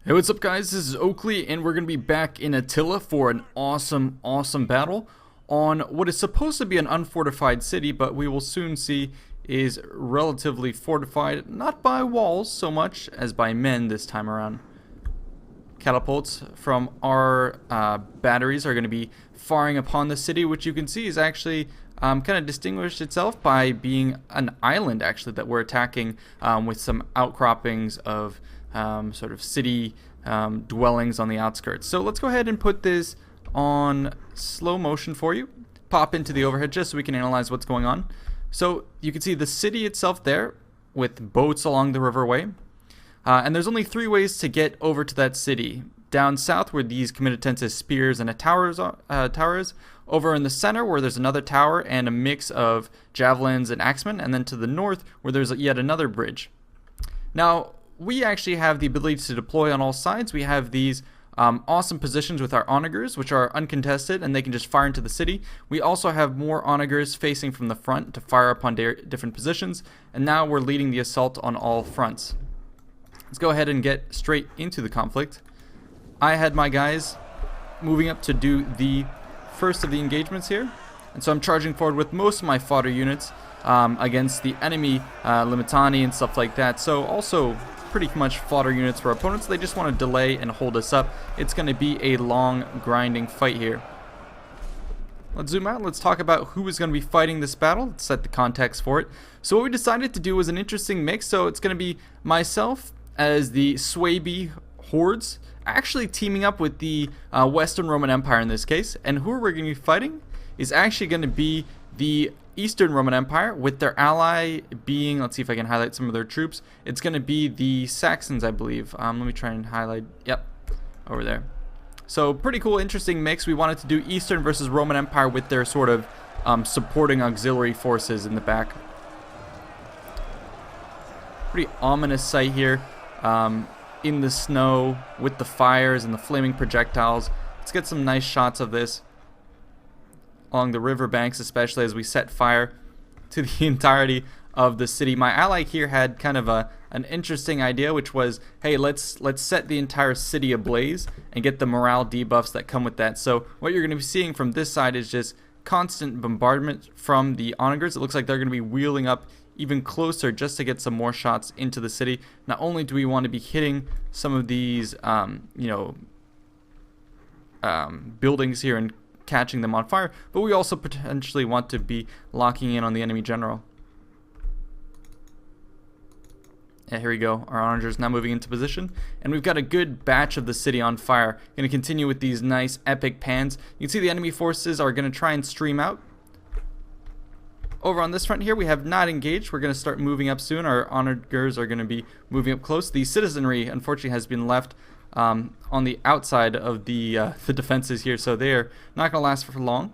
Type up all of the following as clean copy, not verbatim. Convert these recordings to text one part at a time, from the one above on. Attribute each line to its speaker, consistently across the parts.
Speaker 1: Hey, what's up guys? This is Oakley and we're going to be back in Attila for an awesome battle on what is supposed to be an unfortified city, but we will soon see is relatively fortified, not by walls so much as by men this time around. Catapults from our batteries are going to be firing upon the city, which you can see is actually kind of distinguished itself by being an island actually that we're attacking with some outcroppings of sort of city dwellings on the outskirts. So let's go ahead and put this on slow motion for you. Pop into the overhead just so we can analyze what's going on. So you can see the city itself there with boats along the riverway. And there's only 3 ways to get over to that city. Down south where these comitatenses spears and a tower is. Over in the center where there's another tower and a mix of javelins and axemen. And then to the north where there's yet another bridge. Now, we actually have the ability to deploy on all sides. We have these awesome positions with our onagers, which are uncontested, and they can just fire into the city. We also have more onagers facing from the front to fire upon different positions. And now we're leading the assault on all fronts. Let's go ahead and get straight into the conflict. I had my guys moving up to do the first of the engagements here. And so I'm charging forward with most of my fodder units against the enemy Limitani and stuff like that. So also pretty much fodder units for opponents. They just want to delay and hold us up. It's going to be a long grinding fight here. Let's zoom out. Let's talk about who is going to be fighting this battle. Let's set the context for it. So what we decided to do was an interesting mix. So it's going to be myself as the Swaby hordes, actually teaming up with the Western Roman Empire in this case. And who we're going to be fighting is actually going to be the Eastern Roman Empire, with their ally being, let's see if I can highlight some of their troops. It's going to be the Saxons, I believe. Let me try and highlight, yep, over there. So pretty cool, interesting mix. We wanted to do Eastern versus Roman Empire with their sort of supporting auxiliary forces in the back. Pretty ominous sight here in the snow with the fires and the flaming projectiles. Let's get some nice shots of this along the riverbanks, especially as we set fire to the entirety of the city. My ally here had kind of an interesting idea, which was, hey, let's set the entire city ablaze and get the morale debuffs that come with that. So what you're going to be seeing from this side is just constant bombardment from the onagers. It looks like they're going to be wheeling up even closer just to get some more shots into the city. Not only do we want to be hitting some of these buildings here and catching them on fire, but we also potentially want to be locking in on the enemy general. Yeah, here we go. Our onagers now moving into position, and we've got a good batch of the city on fire. Going to continue with these nice epic pans. You can see the enemy forces are going to try and stream out. Over on this front here, we have not engaged. We're going to start moving up soon. Our onagers are going to be moving up close. The citizenry, unfortunately, has been left on the outside of the defenses here, so they're not going to last for long.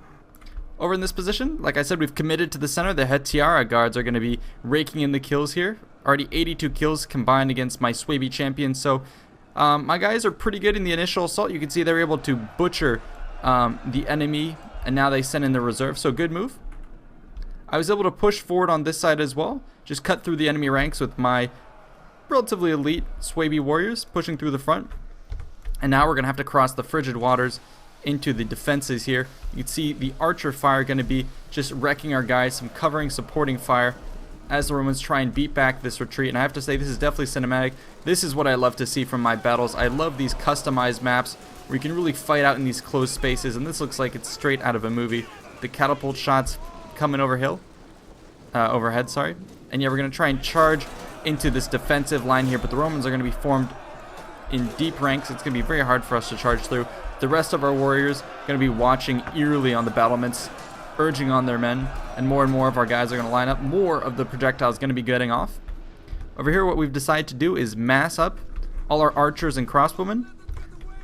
Speaker 1: Over in this position, like I said, we've committed to the center. The Hetiara guards are going to be raking in the kills here. Already 82 kills combined against my Swaby champions, so my guys are pretty good in the initial assault. You can see they're able to butcher the enemy, and now they send in the reserve, so good move. I was able to push forward on this side as well, just cut through the enemy ranks with my relatively elite Swaby warriors pushing through the front. And now we're going to have to cross the frigid waters into the defenses here. You can see the archer fire going to be just wrecking our guys, some covering, supporting fire as the Romans try and beat back this retreat. And I have to say, this is definitely cinematic. This is what I love to see from my battles. I love these customized maps where you can really fight out in these closed spaces, and this looks like it's straight out of a movie. The catapult shots coming overhead, sorry. And yeah, we're going to try and charge into this defensive line here, but the Romans are going to be formed in deep ranks. It's going to be very hard for us to charge through. The rest of our warriors are going to be watching eerily on the battlements, urging on their men, and more of our guys are going to line up. More of the projectiles going to be getting off. Over here, what we've decided to do is mass up all our archers and crossbowmen.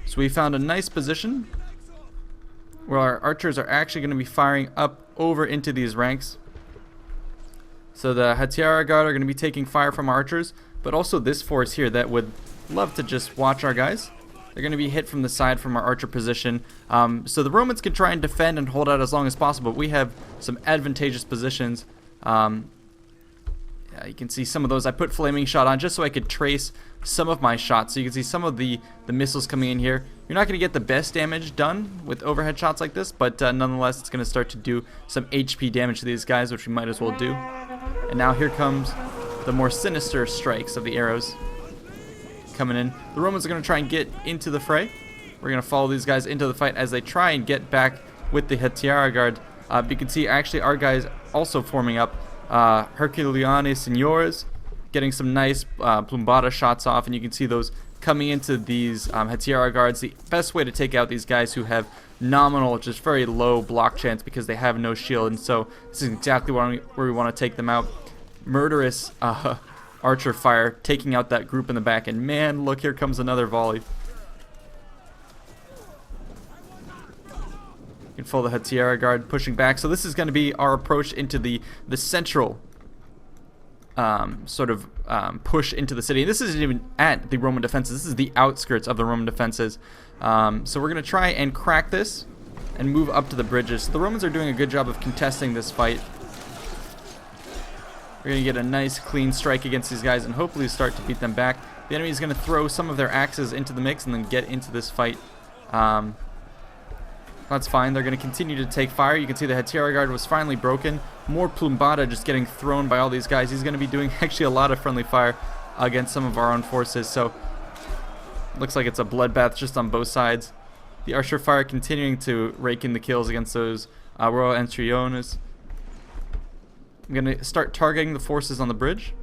Speaker 1: So we found a nice position where our archers are actually going to be firing up over into these ranks. So the Hetiara guard are going to be taking fire from our archers, but also this force here that would love to just watch our guys. They're going to be hit from the side from our archer position. So the Romans can try and defend and hold out as long as possible. But we have some advantageous positions You can see some of those I put flaming shot on just so I could trace some of my shots. So you can see some of the missiles coming in here. You're not going to get the best damage done with overhead shots like this, but nonetheless it's going to start to do some HP damage to these guys, which we might as well do. And now here comes the more sinister strikes of the arrows coming in. The Romans are going to try and get into the fray. We're going to follow these guys into the fight as they try and get back with the Hetiara Guard. You can see actually our guys also forming up. Herculeani Senores getting some nice plumbata shots off, and you can see those coming into these Hetiara Guards. The best way to take out these guys who have nominal, just very low block chance because they have no shield, and so this is exactly where we want to take them out. Murderous archer fire taking out that group in the back, and man, look, here comes another volley. You can follow the Hetiara Guard pushing back. So this is going to be our approach into the central push into the city. This isn't even at the Roman defenses. This is the outskirts of the Roman defenses. So we're going to try and crack this and move up to the bridges. So the Romans are doing a good job of contesting this fight. We're going to get a nice clean strike against these guys and hopefully start to beat them back. The enemy is going to throw some of their axes into the mix and then get into this fight. That's fine. They're going to continue to take fire. You can see the Hetiara Guard was finally broken. More plumbata just getting thrown by all these guys. He's going to be doing actually a lot of friendly fire against some of our own forces. So looks like it's a bloodbath just on both sides. The archer fire continuing to rake in the kills against those Royal Entriones. I'm going to start targeting the forces on the bridge.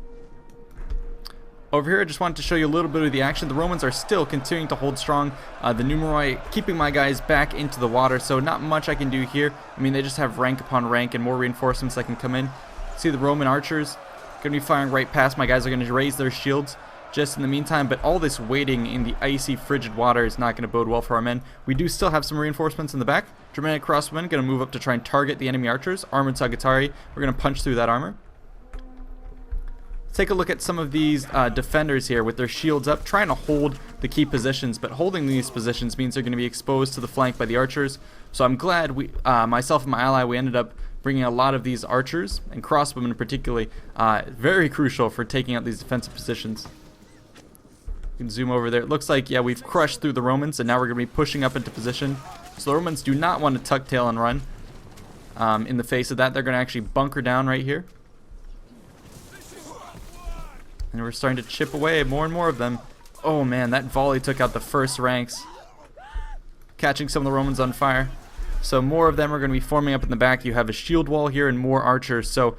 Speaker 1: Over here, I just wanted to show you a little bit of the action. The Romans are still continuing to hold strong. The Numeroi keeping my guys back into the water, so not much I can do here. I mean, they just have rank upon rank and more reinforcements that can come in. See the Roman archers going to be firing right past. My guys are going to raise their shields just in the meantime, but all this waiting in the icy, frigid water is not going to bode well for our men. We do still have some reinforcements in the back. Germanic crossbowmen going to move up to try and target the enemy archers. Armored Sagittari, we're going to punch through that armor. Take a look at some of these defenders here with their shields up, trying to hold the key positions, but holding these positions means they're going to be exposed to the flank by the archers. So I'm glad we, myself and my ally, we ended up bringing a lot of these archers, and crossbowmen particularly, very crucial for taking out these defensive positions. You can zoom over there. It looks like, yeah, we've crushed through the Romans, and now we're going to be pushing up into position. So the Romans do not want to tuck tail and run. In the face of that, they're going to actually bunker down right here. And we're starting to chip away more and more of them. Oh man, that volley took out the first ranks, catching some of the Romans on fire. So more of them are going to be forming up in the back. You have a shield wall here and more archers. So,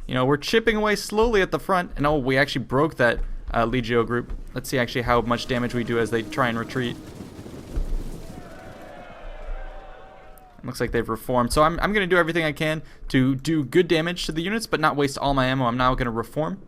Speaker 1: you know, we're chipping away slowly at the front. And oh, we actually broke that Legio group. Let's see actually how much damage we do as they try and retreat. Looks like they've reformed. So I'm going to do everything I can to do good damage to the units, but not waste all my ammo. I'm now going to reform.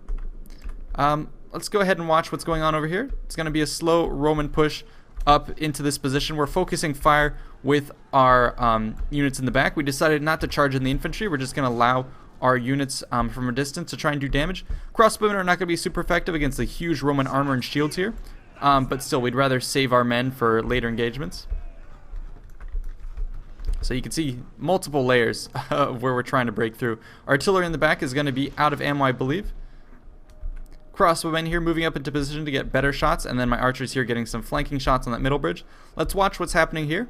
Speaker 1: Let's go ahead and watch what's going on over here. It's going to be a slow Roman push up into this position. We're focusing fire with our units in the back. We decided not to charge in the infantry. We're just going to allow our units from a distance to try and do damage. Crossbowmen are not going to be super effective against the huge Roman armor and shields here, but still we'd rather save our men for later engagements. So you can see multiple layers of where we're trying to break through. Artillery in the back is going to be out of ammo, I believe. Crossbowmen here moving up into position to get better shots, and then my archers here getting some flanking shots on that middle bridge. Let's watch what's happening here.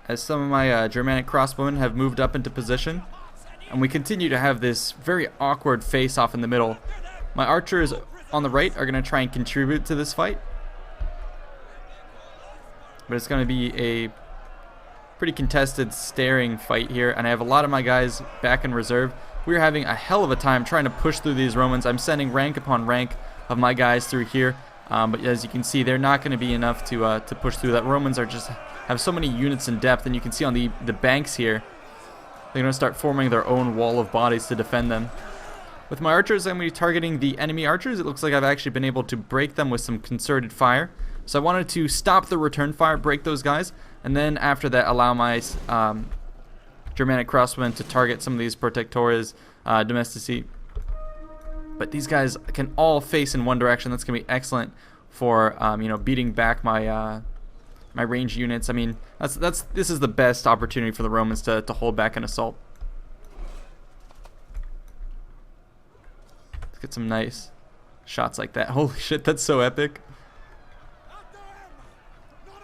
Speaker 1: As some of my Germanic crossbowmen have moved up into position, and we continue to have this very awkward face-off in the middle. My archers on the right are going to try and contribute to this fight, but it's going to be a pretty contested, staring fight here, and I have a lot of my guys back in reserve. We're having a hell of a time trying to push through these Romans. I'm sending rank upon rank of my guys through here, but as you can see, they're not going to be enough to push through. That Romans are just have so many units in depth, and you can see on the banks here, they're going to start forming their own wall of bodies to defend them. With my archers, I'm going to be targeting the enemy archers. It looks like I've actually been able to break them with some concerted fire. So I wanted to stop the return fire, break those guys, and then after that allow my Germanic crossbowmen to target some of these Protectores Domestici. But these guys can all face in one direction. That's going to be excellent for you know, beating back my my ranged units. I mean, this is the best opportunity for the Romans to hold back an assault. Let's get some nice shots like that. Holy shit, that's so epic.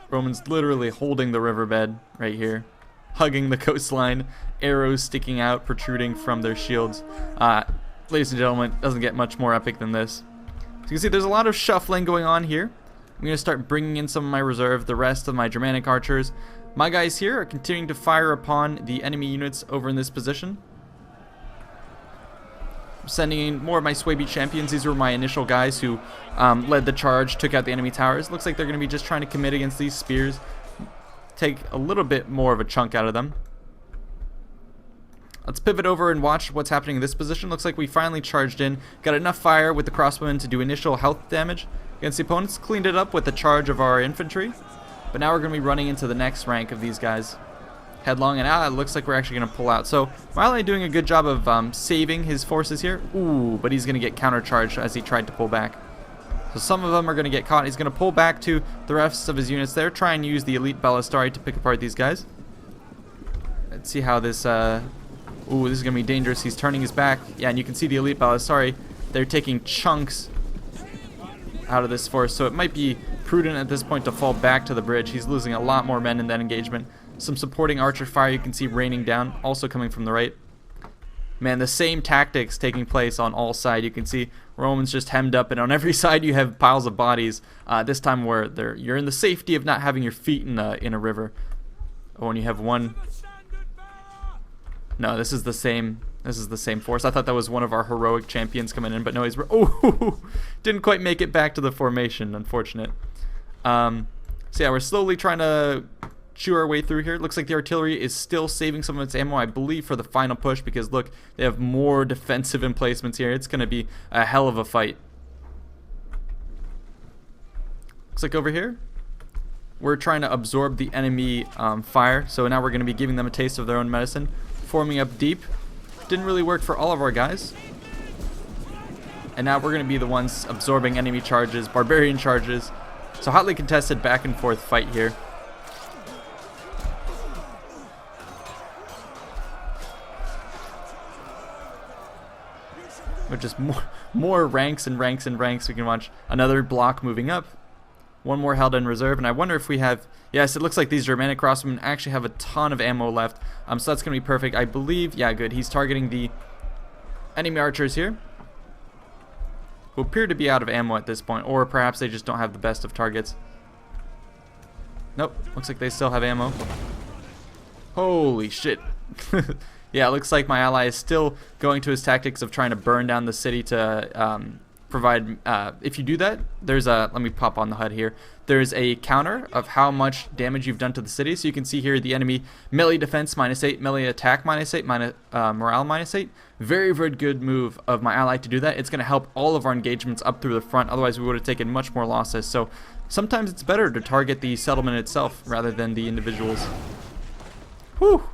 Speaker 1: Romans literally holding the riverbed right here, hugging the coastline, arrows sticking out, protruding from their shields. Ladies and gentlemen, it doesn't get much more epic than this. So you can see there's a lot of shuffling going on here. I'm going to start bringing in some of my reserve, the rest of my Germanic archers. My guys here are continuing to fire upon the enemy units over in this position. I'm sending in more of my Swaby champions. These were my initial guys who led the charge, took out the enemy towers. Looks like they're going to be just trying to commit against these spears. Take a little bit more of a chunk out of them. Let's pivot over and watch what's happening in this position. Looks like we finally charged in. Got enough fire with the crossbowmen to do initial health damage against the opponents. Cleaned it up with the charge of our infantry. But now we're going to be running into the next rank of these guys. Headlong, and it looks like we're actually going to pull out. So Riley doing a good job of saving his forces here. Ooh, but he's going to get countercharged as he tried to pull back. So some of them are going to get caught. He's going to pull back to the rest of his units there. Try and use the elite Ballistari to pick apart these guys. Let's see how this... Ooh, this is going to be dangerous. He's turning his back. Yeah, and you can see the elite Ballistari. They're taking chunks out of this force. So it might be prudent at this point to fall back to the bridge. He's losing a lot more men in that engagement. Some supporting archer fire you can see raining down, also coming from the right. Man, the same tactics taking place on all sides. You can see Romans just hemmed up, and on every side you have piles of bodies. This time where you're in the safety of not having your feet in a river. Oh, and you have one. No, this is the same. This is the same force. I thought that was one of our heroic champions coming in, but no, he's... Oh, didn't quite make it back to the formation. Unfortunate. So yeah, we're slowly trying to chew our way through here. Looks like the artillery is still saving some of its ammo, I believe, for the final push, because look, they have more defensive emplacements here. It's going to be a hell of a fight. Looks like over here, we're trying to absorb the enemy fire. So now we're going to be giving them a taste of their own medicine. Forming up deep. Didn't really work for all of our guys. And now we're going to be the ones absorbing enemy charges, barbarian charges. So hotly contested back and forth fight here. With just more ranks and ranks and ranks. We can watch another block moving up. One more held in reserve, and I wonder if we have... Yes, it looks like these Germanic crossbowmen actually have a ton of ammo left. So that's going to be perfect. I believe... Yeah, good. He's targeting the enemy archers here, who appear to be out of ammo at this point, or perhaps they just don't have the best of targets. Nope. Looks like they still have ammo. Holy shit. Yeah, it looks like my ally is still going to his tactics of trying to burn down the city to provide... if you do that, there's a... Let me pop on the HUD here. There's a counter of how much damage you've done to the city. So you can see here the enemy melee defense -8, melee attack -8, morale -8. Very, very good move of my ally to do that. It's going to help all of our engagements up through the front. Otherwise, we would have taken much more losses. So sometimes it's better to target the settlement itself rather than the individuals. Whew.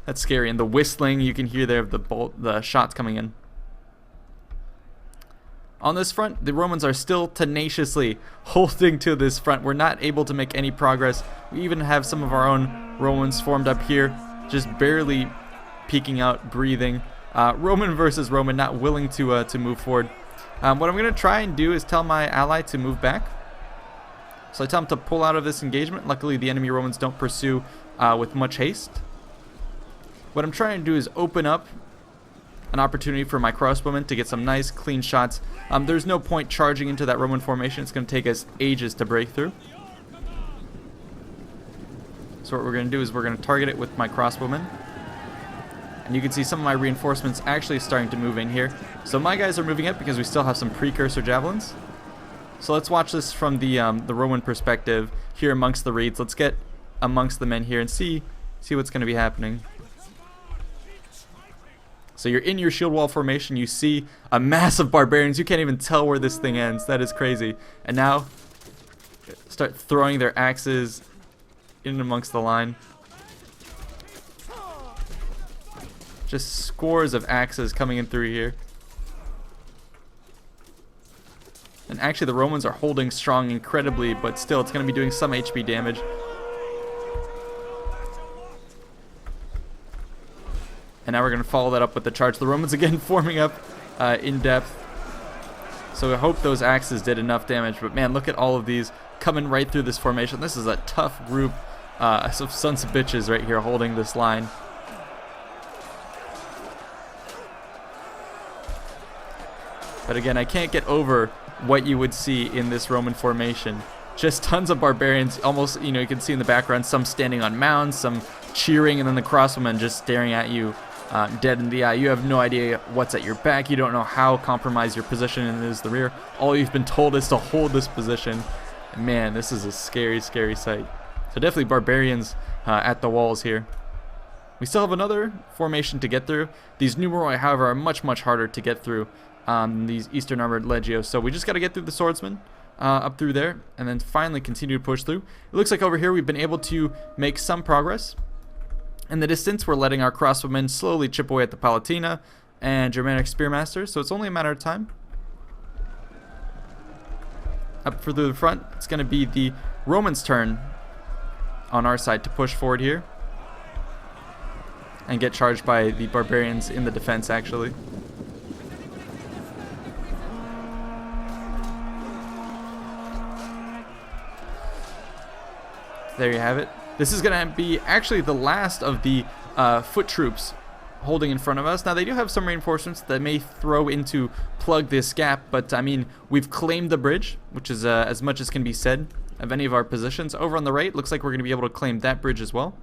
Speaker 1: That's scary. And the whistling you can hear there of the shots coming in. On this front, the Romans are still tenaciously holding to this front. We're not able to make any progress. We even have some of our own Romans formed up here, just barely peeking out, breathing. Roman versus Roman, not willing to move forward. What I'm going to try and do is tell my ally to move back. So I tell him to pull out of this engagement. Luckily, the enemy Romans don't pursue with much haste. What I'm trying to do is open up an opportunity for my crossbowmen to get some nice clean shots. There's no point charging into that Roman formation. It's going to take us ages to break through. So what we're going to do is we're going to target it with my crossbowmen. And you can see some of my reinforcements actually starting to move in here. So my guys are moving up because we still have some precursor javelins. So let's watch this from the Roman perspective here amongst the reeds. Let's get amongst the men here and see what's going to be happening. So you're in your shield wall formation, you see a mass of barbarians, you can't even tell where this thing ends, that is crazy. And now, start throwing their axes in amongst the line. Just scores of axes coming in through here. And actually the Romans are holding strong incredibly, but still it's going to be doing some HP damage. And now we're going to follow that up with the charge. The Romans again forming up in depth. So I hope those axes did enough damage. But man, look at all of these coming right through this formation. This is a tough group of sons of bitches right here holding this line. But again, I can't get over what you would see in this Roman formation. Just tons of barbarians, almost, you know, you can see in the background, some standing on mounds, some cheering, and then the crossbowmen just staring at you dead in the eye. You have no idea what's at your back. You don't know how compromised your position is the rear. All you've been told is to hold this position. And man, this is a scary, scary sight. So definitely barbarians at the walls here. We still have another formation to get through. These numeroi, however, are much, much harder to get through these Eastern Armored Legios. So we just got to get through the swordsmen up through there, and then finally continue to push through. It looks like over here we've been able to make some progress. In the distance, we're letting our crossbowmen slowly chip away at the Palatina and Germanic Spearmasters, so it's only a matter of time. Up through the front, it's going to be the Romans' turn on our side to push forward here and get charged by the barbarians in the defense, actually. There you have it. This is going to be actually the last of the foot troops holding in front of us. Now, they do have some reinforcements that may throw in to plug this gap, but I mean, we've claimed the bridge, which is as much as can be said of any of our positions. Over on the right, looks like we're going to be able to claim that bridge as well.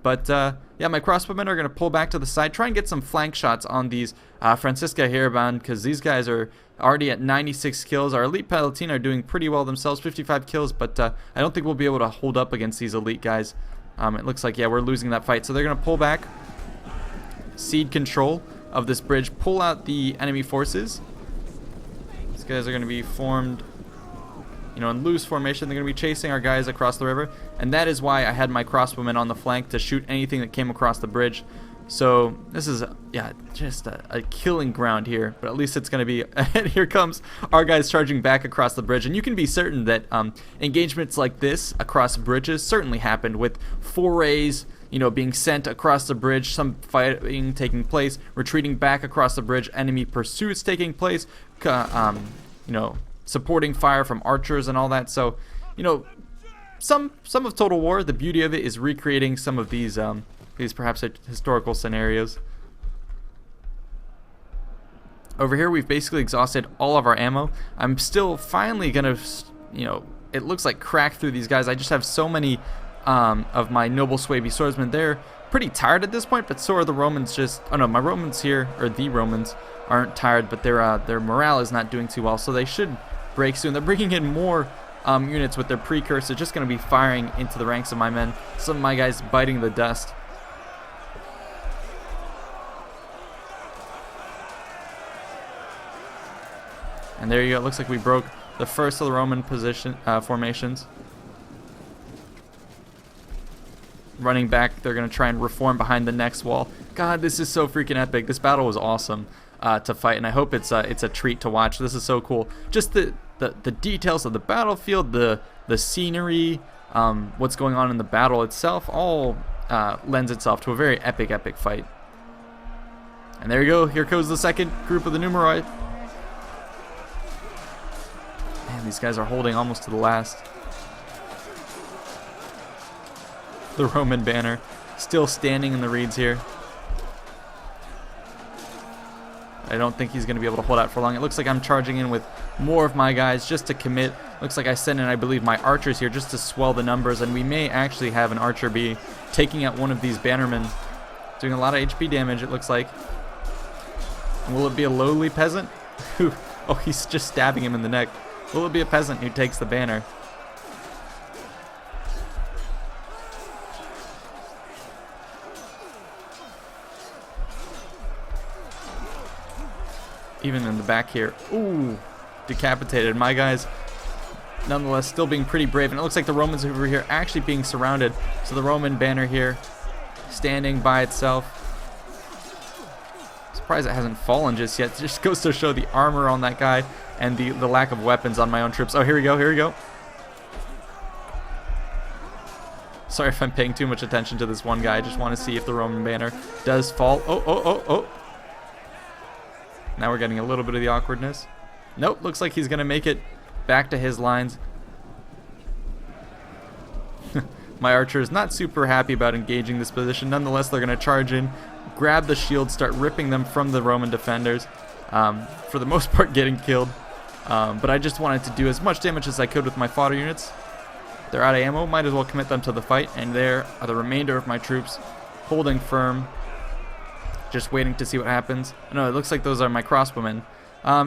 Speaker 1: But yeah, my crossbowmen are going to pull back to the side, try and get some flank shots on these Francisca Hierbound, because these guys are already at 96 kills. Our elite Palatina are doing pretty well themselves, 55 kills, but I don't think we'll be able to hold up against these elite guys. It looks like, yeah, we're losing that fight. So they're going to pull back, cede control of this bridge, pull out the enemy forces. These guys are going to be formed, you know, in loose formation. They're going to be chasing our guys across the river, and that is why I had my crossbowmen on the flank to shoot anything that came across the bridge. So this is, yeah, just a killing ground here, but at least it's going to be, and here comes our guys charging back across the bridge. And you can be certain that engagements like this across bridges certainly happened, with forays, you know, being sent across the bridge, some fighting taking place, retreating back across the bridge, enemy pursuits taking place, you know, supporting fire from archers and all that. So, you know, some of Total War, the beauty of it is recreating some of these perhaps historical scenarios. Over here, we've basically exhausted all of our ammo. I'm still finally gonna, you know, it looks like crack through these guys. I just have so many of my noble Swaby swordsmen. They're pretty tired at this point, but so are the Romans. Oh no, my Romans here, or the Romans, aren't tired, but their morale is not doing too well, so they should break soon. They're bringing in more units with their precursor, just going to be firing into the ranks of my men. Some of my guys biting the dust. And there you go. It looks like we broke the first of the Roman formations. Running back, they're going to try and reform behind the next wall. God, this is so freaking epic. This battle was awesome to fight, and I hope it's a treat to watch. This is so cool. Just the details of the battlefield, the scenery, what's going on in the battle itself, all lends itself to a very epic fight. And there you go. Here goes the second group of the numeroi. Man, these guys are holding almost to the last. The Roman banner still standing in the reeds here. I don't think he's going to be able to hold out for long. It looks like I'm charging in with more of my guys just to commit. Looks like I sent in, I believe, my archers here just to swell the numbers, and we may actually have an archer be taking out one of these bannermen. Doing a lot of HP damage, it looks like. And will it be a lowly peasant? Oh, he's just stabbing him in the neck. Will it be a peasant who takes the banner? Even in the back here. Ooh, decapitated. My guys, nonetheless, still being pretty brave. And it looks like the Romans over here actually being surrounded. So the Roman banner here standing by itself. Surprised it hasn't fallen just yet. It just goes to show the armor on that guy and the lack of weapons on my own troops. Oh, here we go. Here we go. Sorry if I'm paying too much attention to this one guy. I just want to see if the Roman banner does fall. Oh. Now we're getting a little bit of the awkwardness. Nope, looks like he's going to make it back to his lines. My archer is not super happy about engaging this position. Nonetheless, they're going to charge in, grab the shield, start ripping them from the Roman defenders. For the most part, getting killed. But I just wanted to do as much damage as I could with my fodder units. They're out of ammo. Might as well commit them to the fight. And there are the remainder of my troops holding firm, just waiting to see what happens. No, it looks like those are my crossbowmen.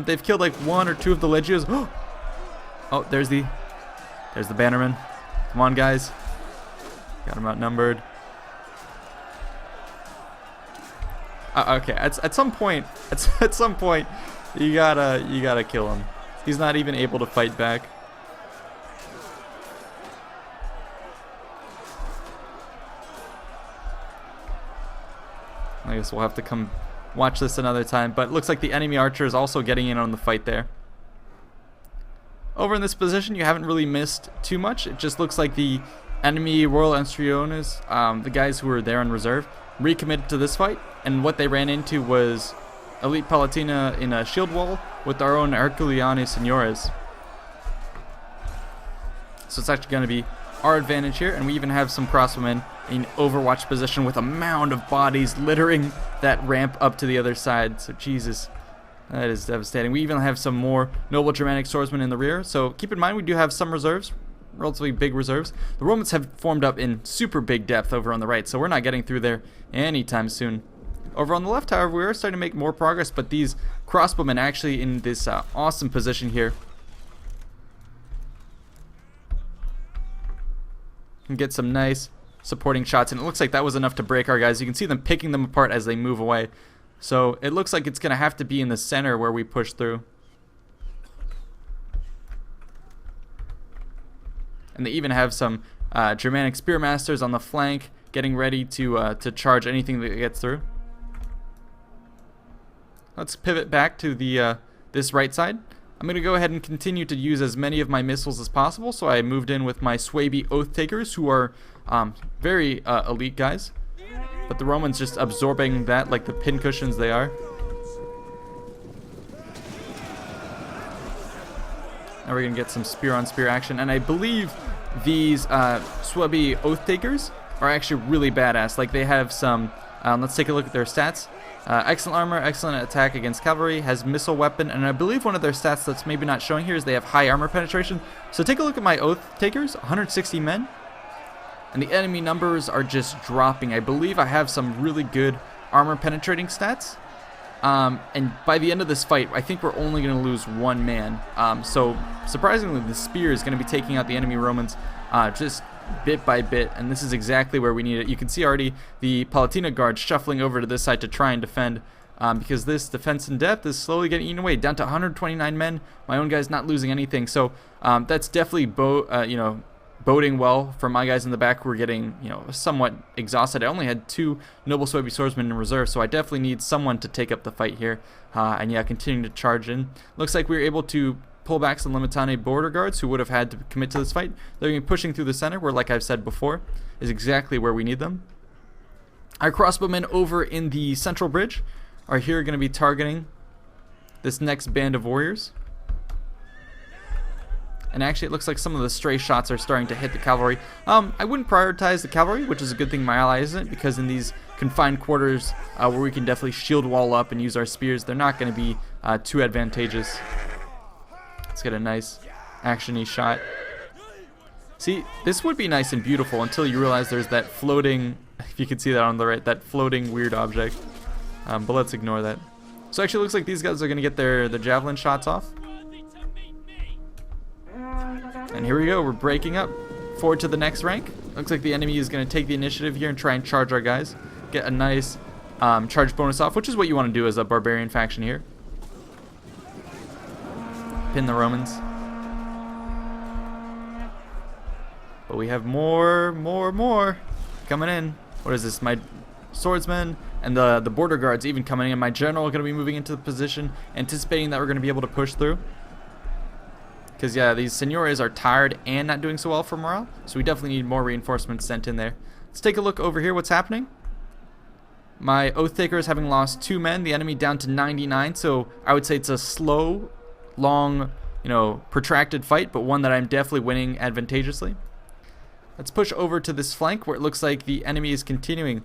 Speaker 1: They've killed like 1 or 2 of the legios. Oh, there's the bannerman. Come on, guys. Got him outnumbered. Okay, at some point, you gotta kill him. He's not even able to fight back. I guess we'll have to come watch this another time. But it looks like the enemy archer is also getting in on the fight there. Over in this position, you haven't really missed too much. It just looks like the enemy Royal Enstriones, the guys who were there in reserve, recommitted to this fight. And what they ran into was Elite Palatina in a shield wall with our own Herculeani Senores. So it's actually going to be our advantage here. And we even have some crossbowmen in overwatch position with a mound of bodies littering that ramp up to the other side. So Jesus, that is devastating. We even have some more noble Germanic swordsmen in the rear. So keep in mind we do have some reserves, relatively big reserves. The Romans have formed up in super big depth over on the right, so we're not getting through there anytime soon. Over on the left, however, we are starting to make more progress, but these crossbowmen actually in this awesome position here can get some nice supporting shots, and it looks like that was enough to break our guys. You can see them picking them apart as they move away. So it looks like it's going to have to be in the center where we push through. And they even have some Germanic Spearmasters on the flank getting ready to charge anything that gets through. Let's pivot back to the this right side. I'm going to go ahead and continue to use as many of my missiles as possible. So I moved in with my Swaby Oath Takers, who are very elite guys. But the Romans just absorbing that like the pincushions they are. Now we're going to get some spear on spear action. And I believe these Swaby Oath Takers are actually really badass. Like they have some, let's take a look at their stats. Excellent armor, excellent attack against cavalry, has missile weapon, and I believe one of their stats that's maybe not showing here is they have high armor penetration. So take a look at my Oath Takers, 160 men, and the enemy numbers are just dropping. I believe I have some really good armor penetrating stats, and by the end of this fight, I think we're only going to lose 1 man. So surprisingly, the spear is going to be taking out the enemy Romans just bit by bit, and this is exactly where we need it. You can see already the Palatina guard shuffling over to this side to try and defend, because this defense in depth is slowly getting eaten away, down to 129 men. My own guys not losing anything, so that's definitely boding well for my guys in the back who are getting somewhat exhausted. I only had 2 noble Swaby swordsmen in reserve, so I definitely need someone to take up the fight here, and yeah, continuing to charge in. Looks like we were able to pull back some Limitane border guards who would have had to commit to this fight. They're going to be pushing through the center, where, like I've said before, is exactly where we need them. Our crossbowmen over in the central bridge are here going to be targeting this next band of warriors. And actually, it looks like some of the stray shots are starting to hit the cavalry. I wouldn't prioritize the cavalry, which is a good thing my ally isn't, because in these confined quarters where we can definitely shield wall up and use our spears, they're not going to be too advantageous. Let's get a nice action-y shot. See, this would be nice and beautiful until you realize there's that floating, if you can see that on the right, that floating weird object. But let's ignore that. So actually it looks like these guys are going to get their javelin shots off. And here we go, we're breaking up. Forward to the next rank. Looks like the enemy is going to take the initiative here and try and charge our guys. Get a nice charge bonus off, which is what you want to do as a barbarian faction here. Pin the Romans. But we have more coming in. What is this? My swordsmen and the border guards even coming in. My general are going to be moving into the position, anticipating that we're going to be able to push through. Because yeah, these senores are tired and not doing so well for morale, so we definitely need more reinforcements sent in there. Let's take a look over here what's happening. My Oath Takers having lost 2 men, the enemy down to 99, so I would say it's a slow long, protracted fight, but one that I'm definitely winning advantageously. Let's push over to this flank where it looks like the enemy is continuing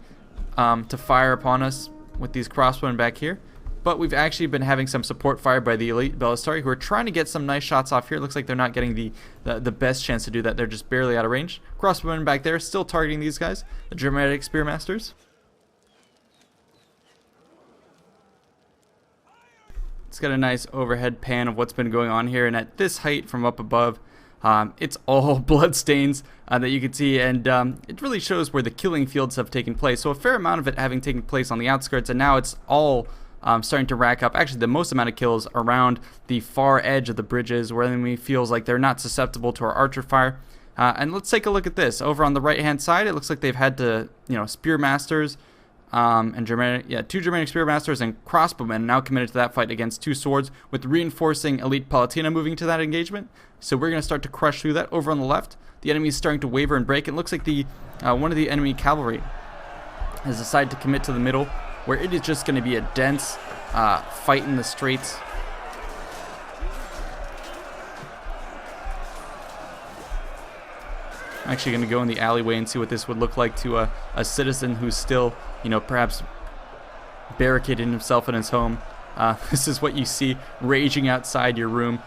Speaker 1: to fire upon us with these crossbowmen back here. But we've actually been having some support fire by the elite Belisari, who are trying to get some nice shots off here. It looks like they're not getting the best chance to do that. They're just barely out of range. Crossbowmen back there still targeting these guys, the dramatic spearmasters. It's got a nice overhead pan of what's been going on here, and at this height from up above, it's all bloodstains that you can see, and it really shows where the killing fields have taken place. So a fair amount of it having taken place on the outskirts, and now it's all starting to rack up. Actually, the most amount of kills around the far edge of the bridges, where the enemy feels like they're not susceptible to our archer fire. And let's take a look at this. Over on the right-hand side, it looks like they've had to, spearmasters and two Germanic spearmasters and crossbowmen now committed to that fight against two swords, with reinforcing elite Palatina moving to that engagement. So we're going to start to crush through that. Over on the left, the enemy is starting to waver and break. It looks like the one of the enemy cavalry has decided to commit to the middle, where it is just going to be a dense fight in the straights. I'm actually going to go in the alleyway and see what this would look like to a citizen who's still, perhaps barricaded himself in his home. This is what you see raging outside your room.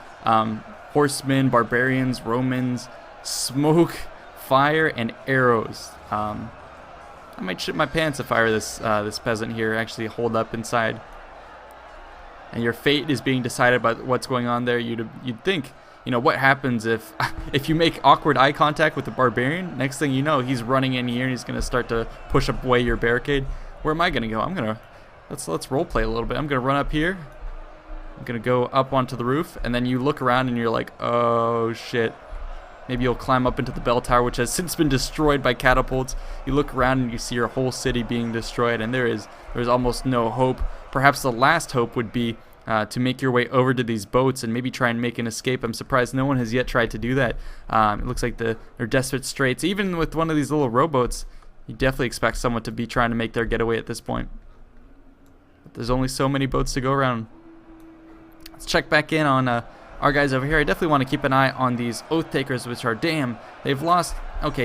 Speaker 1: Horsemen, barbarians, Romans, smoke, fire, and arrows. I might shit my pants if I were this peasant here actually holed up inside. And your fate is being decided by what's going on there. You'd think, what happens if you make awkward eye contact with the barbarian? Next thing you know, he's running in here and he's gonna start to push away your barricade. Where am I gonna go? Let's role play a little bit. I'm gonna run up here. I'm gonna go up onto the roof, and then you look around and you're like, oh shit. Maybe you'll climb up into the bell tower, which has since been destroyed by catapults. You look around and you see your whole city being destroyed, and there's almost no hope. Perhaps the last hope would be to make your way over to these boats and maybe try and make an escape. I'm surprised no one has yet tried to do that. It looks like they're desperate straits. Even with one of these little rowboats, you definitely expect someone to be trying to make their getaway at this point. But there's only so many boats to go around. Let's check back in on our guys over here. I definitely want to keep an eye on these oath takers, which are they've lost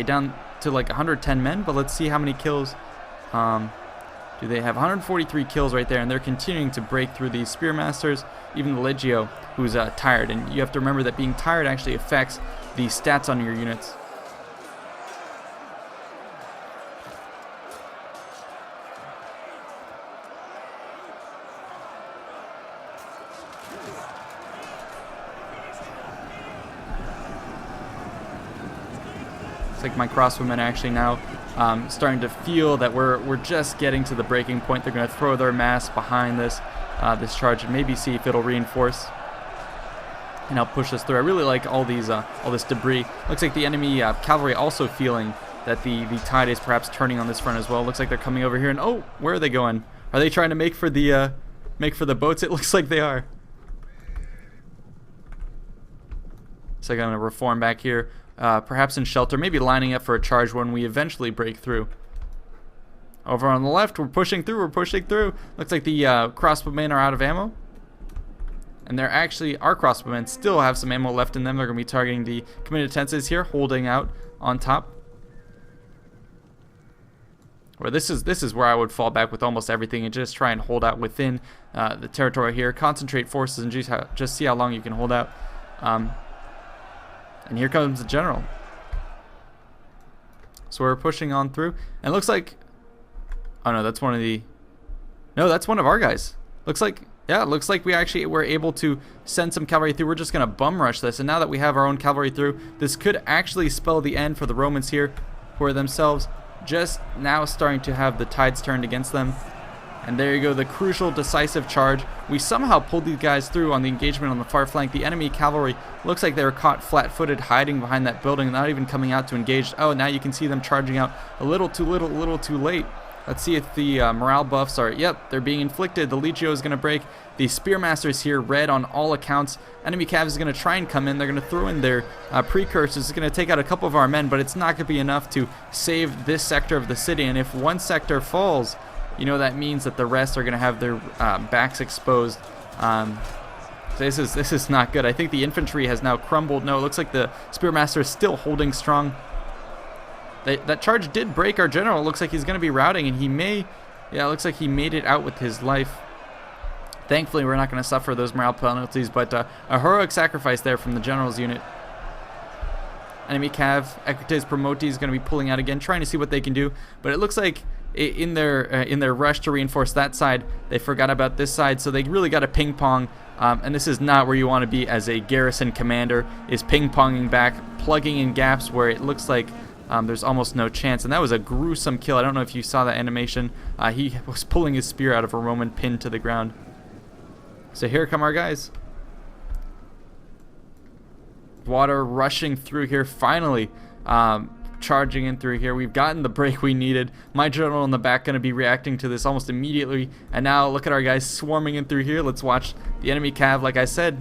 Speaker 1: down to like 110 men, but let's see how many kills do they have. 143 kills right there, and they're continuing to break through these spearmasters, even the legio, who's tired. And you have to remember that being tired actually affects the stats on your units. Like my crossbowmen are actually now starting to feel that we're just getting to the breaking point. They're going to throw their mass behind this charge and maybe see if it'll reinforce and help push us through. I really like all this debris. Looks like the enemy cavalry also feeling that the tide is perhaps turning on this front as well. Looks like they're coming over here, and oh, where are they going? Are they trying to make for the boats? It looks like they are. So I'm going to reform back here. Perhaps in shelter, maybe lining up for a charge when we eventually break through. Over on the left, we're pushing through. Looks like the crossbowmen are out of ammo. And they're actually, our crossbowmen still have some ammo left in them. They're going to be targeting the committed defenses here, holding out on top. Or this is where I would fall back with almost everything and just try and hold out within the territory here. Concentrate forces and just see how long you can hold out. And here comes the general. So we're pushing on through. And it looks like... Oh no, that's one of the... No, that's one of our guys. Looks like we actually were able to send some cavalry through. We're just going to bum rush this. And now that we have our own cavalry through, this could actually spell the end for the Romans here, who are themselves just now starting to have the tides turned against them. And there you go, the crucial decisive charge. We somehow pulled these guys through on the engagement on the far flank. The enemy cavalry looks like they were caught flat-footed, hiding behind that building, not even coming out to engage. Oh, now you can see them charging out a little too late. Let's see if the morale buffs are... Yep, they're being inflicted. The Legio is going to break. The Spearmasters here, red on all accounts. Enemy Cav is going to try and come in. They're going to throw in their precursors. It's going to take out a couple of our men, but it's not going to be enough to save this sector of the city. And if one sector falls... that means that the rest are going to have their backs exposed. This is not good. I think the infantry has now crumbled. No, it looks like the Spearmaster is still holding strong. That charge did break our general. It looks like he's going to be routing, and he may... Yeah, it looks like he made it out with his life. Thankfully, we're not going to suffer those morale penalties, but a heroic sacrifice there from the general's unit. Enemy cav, Equites Promoti is going to be pulling out again, trying to see what they can do. But it looks like in their rush to reinforce that side, they forgot about this side, so they really got to ping pong. And this is not where you want to be as a garrison commander, is ping ponging back, plugging in gaps where it looks like there's almost no chance. And that was a gruesome kill. I don't know if you saw that animation. He was pulling his spear out of a Roman pinned to the ground. So here come our guys. Water rushing through here, finally charging in through here. We've gotten the break we needed. My general in the back going to be reacting to this almost immediately. And now look at our guys swarming in through here. Let's watch the enemy cav, like I said,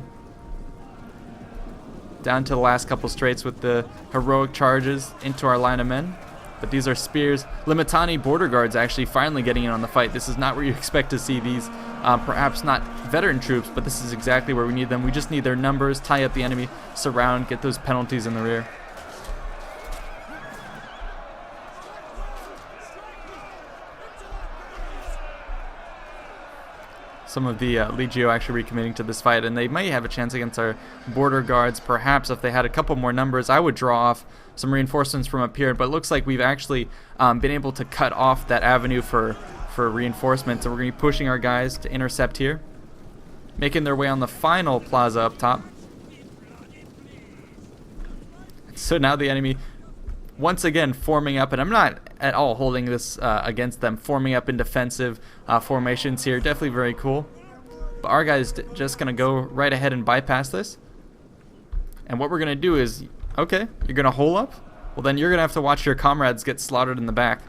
Speaker 1: down to the last couple straights with the heroic charges into our line of men. But these are spears. Limitani border guards actually finally getting in on the fight. This is not where you expect to see these. Perhaps not veteran troops, but this is exactly where we need them. We just need their numbers, tie up the enemy, surround, get those penalties in the rear. Some of the Legio actually recommitting to this fight, and they may have a chance against our border guards. Perhaps if they had a couple more numbers, I would draw off some reinforcements from up here, but it looks like we've actually been able to cut off that avenue for reinforcements, and we're going to be pushing our guys to intercept here, making their way on the final plaza up top. So now the enemy once again forming up, and I'm not at all holding this against them, forming up in defensive formations here. Definitely very cool. But our guys just going to go right ahead and bypass this. And what we're going to do is, okay, you're going to hole up? Well, then you're going to have to watch your comrades get slaughtered in the back.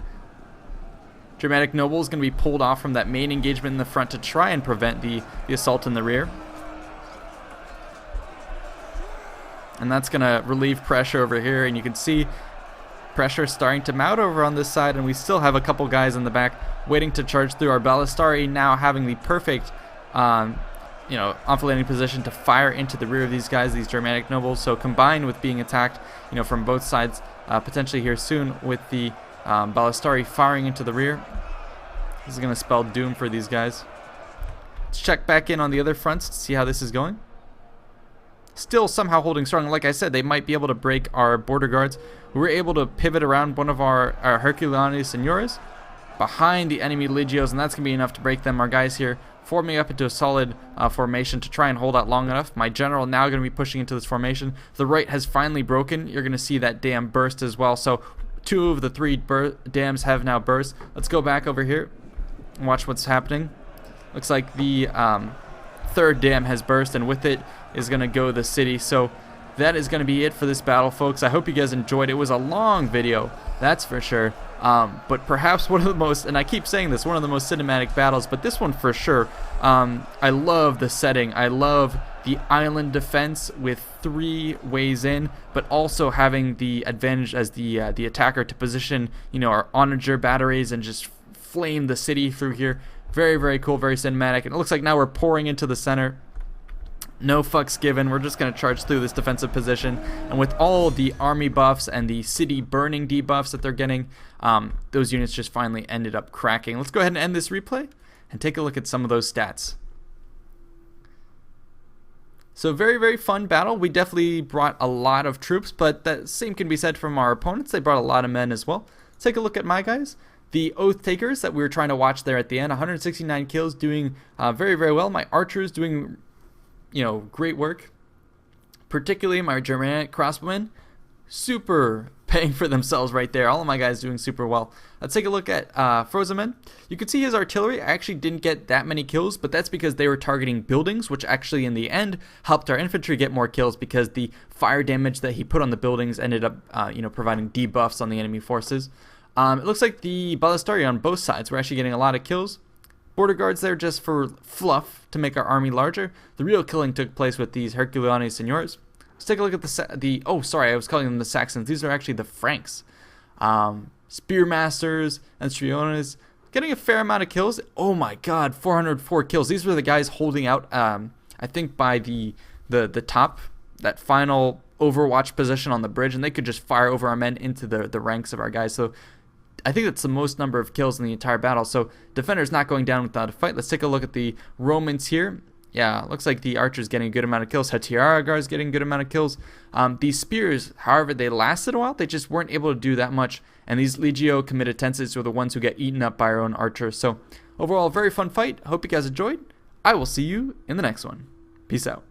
Speaker 1: Germanic Noble is going to be pulled off from that main engagement in the front to try and prevent the assault in the rear. And that's going to relieve pressure over here, and you can see pressure starting to mount over on this side, and we still have a couple guys in the back waiting to charge through. Our Ballistari now having the perfect enfilading position to fire into the rear of these guys, these Germanic nobles. So combined with being attacked from both sides potentially here soon with the Ballistari firing into the rear, this is going to spell doom for these guys. Let's check back in on the other fronts to see how this is going. Still somehow holding strong. Like I said, they might be able to break our border guards. We were able to pivot around one of our Herculeani Senores behind the enemy Legios, and that's going to be enough to break them. Our guys here forming up into a solid formation to try and hold out long enough. My general now going to be pushing into this formation. The right has finally broken. You're going to see that dam burst as well. So 2 of the 3 dams have now burst. Let's go back over here and watch what's happening. Looks like the 3rd dam has burst, and with it is going to go the city. So that is going to be it for this battle, folks. I hope you guys enjoyed. It was a long video, that's for sure. But perhaps one of the most, and I keep saying this, one of the most cinematic battles, but this one for sure. I love the setting. I love the island defense with 3 ways in, but also having the advantage as the attacker to position, our onager batteries and just flame the city through here. Very, very cool, very cinematic. And it looks like now we're pouring into the center. No fucks given. We're just going to charge through this defensive position. And with all the army buffs and the city burning debuffs that they're getting, those units just finally ended up cracking. Let's go ahead and end this replay and take a look at some of those stats. So very, very fun battle. We definitely brought a lot of troops, but the same can be said from our opponents. They brought a lot of men as well. Let's take a look at my guys. The Oath Takers that we were trying to watch there at the end, 169 kills, doing very, very well. My archers doing great work. Particularly my Germanic crossbowmen, super paying for themselves right there. All of my guys doing super well. Let's take a look at Frozenman. You can see his artillery actually didn't get that many kills, but that's because they were targeting buildings, which actually in the end helped our infantry get more kills because the fire damage that he put on the buildings ended up providing debuffs on the enemy forces. It looks like the Ballistari on both sides were actually getting a lot of kills. Border guards there just for fluff to make our army larger. The real killing took place with these Herculeani Senores. Let's take a look at oh, sorry, I was calling them the Saxons. These are actually the Franks. Spearmasters and Striones getting a fair amount of kills. Oh my god, 404 kills. These were the guys holding out I think, by the top, that final overwatch position on the bridge, and they could just fire over our men into the ranks of our guys. So I think that's the most number of kills in the entire battle. So Defender's not going down without a fight. Let's take a look at the Romans here. Yeah, looks like the Archer's getting a good amount of kills. Hatiaragar's getting a good amount of kills. These Spears, however, they lasted a while. They just weren't able to do that much. And these Legio Comitatenses are the ones who get eaten up by our own Archers. So overall, very fun fight. Hope you guys enjoyed. I will see you in the next one. Peace out.